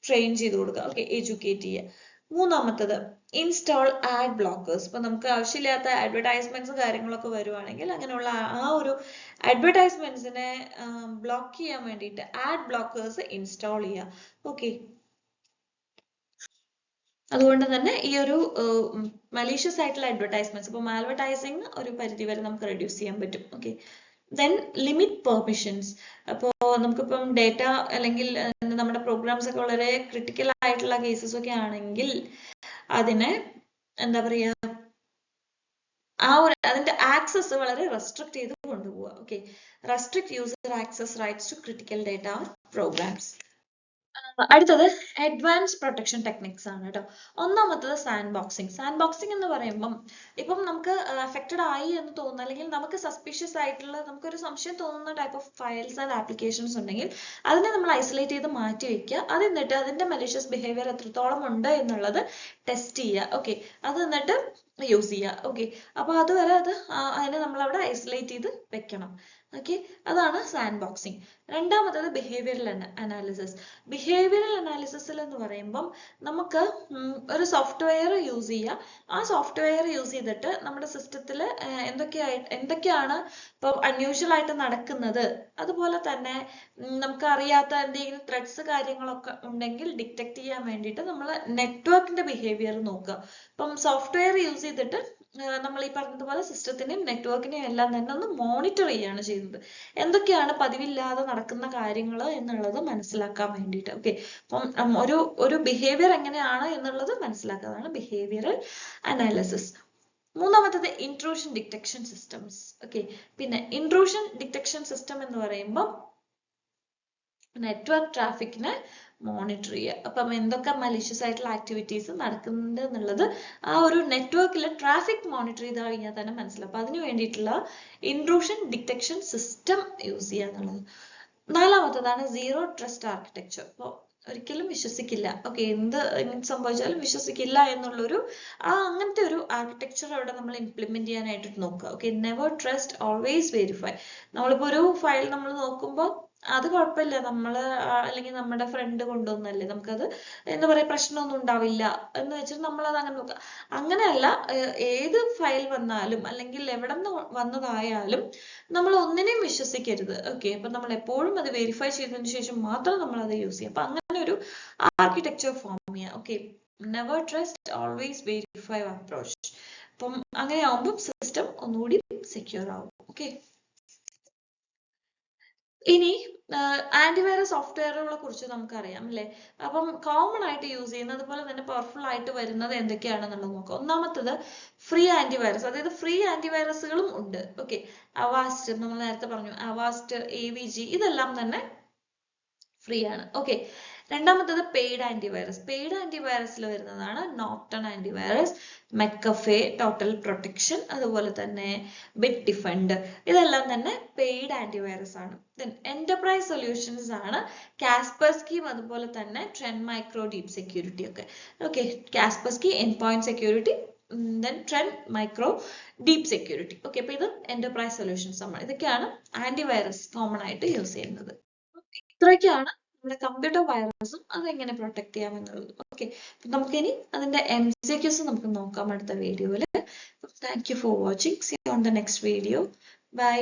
ട്രെയിൻ ചെയ്ത് കൊടുക്കുക. ഓക്കെ, എഡ്യൂക്കേറ്റ് ചെയ്യുക. മൂന്നാമത്തത് ഇൻസ്റ്റാൾ ആഡ് ബ്ലോക്കേഴ്സ്. ഇപ്പൊ നമുക്ക് ആവശ്യമില്ലാത്ത അഡ്വർടൈസ്മെന്റ്സ് കാര്യങ്ങളൊക്കെ വരുവാണെങ്കിൽ അങ്ങനെയുള്ള ആ ഒരു അഡ്വർടൈസ്മെന്റ്സിനെ ബ്ലോക്ക് ചെയ്യാൻ വേണ്ടിയിട്ട് ആഡ് ബ്ലോക്കേഴ്സ് ഇൻസ്റ്റാൾ ചെയ്യുക. ഓക്കെ, അതുകൊണ്ട് തന്നെ ഈ ഒരു മലീഷ്യസ് ആയിട്ടുള്ള അഡ്വർടൈസ്മെന്റ്സ്, ഇപ്പൊ മാൽവർടൈസിങ് ഒരു പരിധി വരെ നമുക്ക് റെഡ്യൂസ് ചെയ്യാൻ പറ്റും. Okay, then limit permissions. അപ്പോൾ നമുക്കിപ്പം ഡേറ്റ അല്ലെങ്കിൽ നമ്മുടെ പ്രോഗ്രാംസ് ഒക്കെ വളരെ ക്രിട്ടിക്കൽ ആയിട്ടുള്ള കേസസ് ഒക്കെ ആണെങ്കിൽ അതിനെ എന്താ പറയാ അതിന്റെ ആക്സസ് വളരെ റെസ്ട്രിക്ട് ചെയ്ത് കൊണ്ടുപോവുക. Okay, restrict user access rights to critical data programs. അടുത്തത് അഡ്വാൻസ് പ്രൊട്ടക്ഷൻ ടെക്നിക്സ് ആണ് കേട്ടോ. ഒന്നാമത്തത് സാൻഡ് ബോക്സിങ്. സാൻഡ് ബോക്സിങ് എന്ന് പറയുമ്പം ഇപ്പം നമുക്ക് അഫക്റ്റഡ് ആയി എന്ന് തോന്നുന്ന, അല്ലെങ്കിൽ നമുക്ക് സസ്പീഷ്യസ് ആയിട്ടുള്ള, നമുക്കൊരു സംശയം തോന്നുന്ന type of files and applications ഉണ്ടെങ്കിൽ അതിനെ നമ്മൾ ഐസൊലേറ്റ് ചെയ്ത് മാറ്റി വെക്കുക. അത് എന്നിട്ട് അതിന്റെ മലീഷ്യസ് ബിഹേവിയർ എത്രത്തോളം ഉണ്ട് എന്നുള്ളത് ടെസ്റ്റ് ചെയ്യുക. ഓക്കെ, അത് എന്നിട്ട് യൂസ് ചെയ്യുക. ഓക്കെ, അപ്പൊ അതുവരെ അതിനെ നമ്മൾ അവിടെ ഐസൊലേറ്റ് ചെയ്ത് വെക്കണം. ഓക്കെ, അതാണ് സാൻഡ് ബോക്സിങ്. രണ്ടാമത്തത് ബിഹേവിയറൽ അനാലിസിസ്. ബിഹേവിയറൽ അനാലിസിസിൽ എന്ന് പറയുമ്പം നമുക്ക് ഒരു സോഫ്റ്റ്വെയർ യൂസ് ചെയ്യുക. ആ സോഫ്റ്റ്വെയർ യൂസ് ചെയ്തിട്ട് നമ്മുടെ സിസ്റ്റത്തിൽ എന്തൊക്കെയാണ് ഇപ്പം അൺയൂഷ്വൽ ആയിട്ട് നടക്കുന്നത്, അതുപോലെ തന്നെ നമുക്ക് അറിയാത്ത എന്തെങ്കിലും ത്രെഡ്സ് കാര്യങ്ങളൊക്കെ ഉണ്ടെങ്കിൽ ഡിറ്റക്ട് ചെയ്യാൻ വേണ്ടിയിട്ട് നമ്മൾ നെറ്റ്വർക്കിന്റെ ബിഹേവിയർ നോക്കുക. ഇപ്പം സോഫ്റ്റ്വെയർ യൂസ് ചെയ്തിട്ട് നമ്മൾ ഈ പറഞ്ഞതുപോലെ സിസ്റ്റത്തിനെയും നെറ്റ്വർക്കിനെയും എല്ലാം തന്നെ ഒന്ന് മോണിറ്റർ ചെയ്യാണ് ചെയ്യുന്നത്. എന്തൊക്കെയാണ് പതിവില്ലാതെ നടക്കുന്ന കാര്യങ്ങൾ എന്നുള്ളത് മനസ്സിലാക്കാൻ വേണ്ടിയിട്ട്. ഓക്കെ, അപ്പം ഒരു ബിഹേവിയർ എങ്ങനെയാണ് എന്നുള്ളത് മനസ്സിലാക്കാതാണ് ബിഹേവിയറൽ അനാലിസിസ്. മൂന്നാമത്തത് ഇൻട്രൂഷൻ ഡിറ്റക്ഷൻ സിസ്റ്റംസ്. ഓക്കെ, പിന്നെ ഇൻട്രൂഷൻ ഡിറ്റക്ഷൻ സിസ്റ്റം എന്ന് പറയുമ്പോൾ നെറ്റ്വർക്ക് ട്രാഫിക്കിനെ മോണിറ്റർ ചെയ്യുക. അപ്പം എന്തൊക്കെ മലീഷ്യസ് ആയിട്ടുള്ള ആക്ടിവിറ്റീസ് നടക്കുന്നുണ്ട് എന്നുള്ളത് ആ ഒരു നെറ്റ്വർക്കിൽ ട്രാഫിക് മോണിറ്റർ ചെയ്ത് കഴിഞ്ഞാൽ തന്നെ മനസ്സിലാവും. അപ്പൊ അതിന് വേണ്ടിയിട്ടുള്ള ഇൻട്രൂഷൻ ഡിറ്റക്ഷൻ സിസ്റ്റം യൂസ് ചെയ്യുക എന്നുള്ളത്. നാലാമത്തതാണ് സീറോ ട്രസ്റ്റ് ആർക്കിടെക്ചർ. അപ്പോൾ ഒരിക്കലും വിശ്വസിക്കില്ല, ഓക്കെ, എന്ത് സംഭവിച്ചാലും വിശ്വസിക്കില്ല എന്നുള്ളൊരു അങ്ങനത്തെ ഒരു ആർക്കിടെക്ചർ അവിടെ നമ്മൾ ഇംപ്ലിമെന്റ് ചെയ്യാനായിട്ട് നോക്കുക. Okay, never trust, always verify. നമ്മളിപ്പോ ഒരു ഫയൽ നമ്മൾ നോക്കുമ്പോൾ അത് കുഴപ്പമില്ല, അല്ലെങ്കിൽ നമ്മുടെ ഫ്രണ്ട് കൊണ്ടുവന്നല്ലേ, നമുക്കത് എന്താ പറയാ പ്രശ്നമൊന്നും ഉണ്ടാവില്ല എന്ന് വെച്ചിട്ട് നമ്മളത് അങ്ങനെ നോക്കുക. അങ്ങനെയല്ല, ഏത് ഫയൽ വന്നാലും അല്ലെങ്കിൽ എവിടെ നിന്ന് വന്നതായാലും നമ്മൾ ഒന്നിനെയും വിശ്വസിക്കരുത്. ഓക്കെ, അപ്പൊ നമ്മൾ എപ്പോഴും അത് വെരിഫൈ ചെയ്തതിനു ശേഷം മാത്രം നമ്മൾ അത് യൂസ് ചെയ്യും. അപ്പൊ അങ്ങനെ ഒരു ആർക്കിടെക്ചർ ഫോം ചെയ്യുക. Okay, never trust, always verify approach. അപ്പം അങ്ങനെ ആവുമ്പോൾ സിസ്റ്റം ഒന്നുകൂടി സെക്യൂർ ആവും. ഓക്കെ, ഇനി ആന്റിവൈറസ് സോഫ്റ്റ്വെയറുകളെ കുറിച്ച് നമുക്കറിയാം അല്ലെ. അപ്പം കോമൺ ആയിട്ട് യൂസ് ചെയ്യുന്നത്, അതുപോലെ തന്നെ പവർഫുൾ ആയിട്ട് വരുന്നത് എന്തൊക്കെയാണെന്നുള്ളത് നോക്കാം. ഒന്നാമത്തത് ഫ്രീ ആന്റിവൈറസ്, അതായത് ഫ്രീ ആന്റിവൈറസുകളും ഉണ്ട്. ഓക്കെ, അവാസ്റ്റ് നമ്മൾ നേരത്തെ പറഞ്ഞു, അവാസ്റ്റ്, AVG ഇതെല്ലാം തന്നെ ഫ്രീ ആണ്. ഓക്കെ, രണ്ടാമത്തത് പെയ്ഡ് ആന്റിവൈറസ്. പെയ്ഡ് ആന്റിവൈറസിൽ വരുന്നതാണ് നോർട്ടൺ ആന്റിവൈറസ്, മെക്കഫേ, ടോട്ടൽ പ്രൊട്ടക്ഷൻ, അതുപോലെ തന്നെ ബിറ്റ് ഡിഫൻഡ്. ഇതെല്ലാം തന്നെ പെയ്ഡ് ആന്റിവൈറസ് ആണ്. ദെൻ എന്റർപ്രൈസ് സൊല്യൂഷൻസ് ആണ് കാസ്പെർസ്കിയും അതുപോലെ തന്നെ ട്രെൻഡ് മൈക്രോ ഡീപ് സെക്യൂരിറ്റി ഒക്കെ. Okay, Kaspersky end point security, then trend micro deep security. Okay, അപ്പൊ ഇത് എന്റർപ്രൈസ് സൊല്യൂഷൻസ് ആണ്. ഇതൊക്കെയാണ് ആന്റിവൈറസ് കോമൺ ആയിട്ട് യൂസ് ചെയ്യുന്നത്. ഇത്രയൊക്കെയാണ് നമ്മുടെ കമ്പ്യൂട്ടർ വൈറസും അതെങ്ങനെ പ്രൊട്ടക്ട് ചെയ്യാം എന്നുള്ളത്. ഓക്കെ, നമുക്കിനി അതിന്റെ MCQs നമുക്ക് നോക്കാം അടുത്ത വീഡിയോയിൽ. Thank you for watching. See you on the next video. By.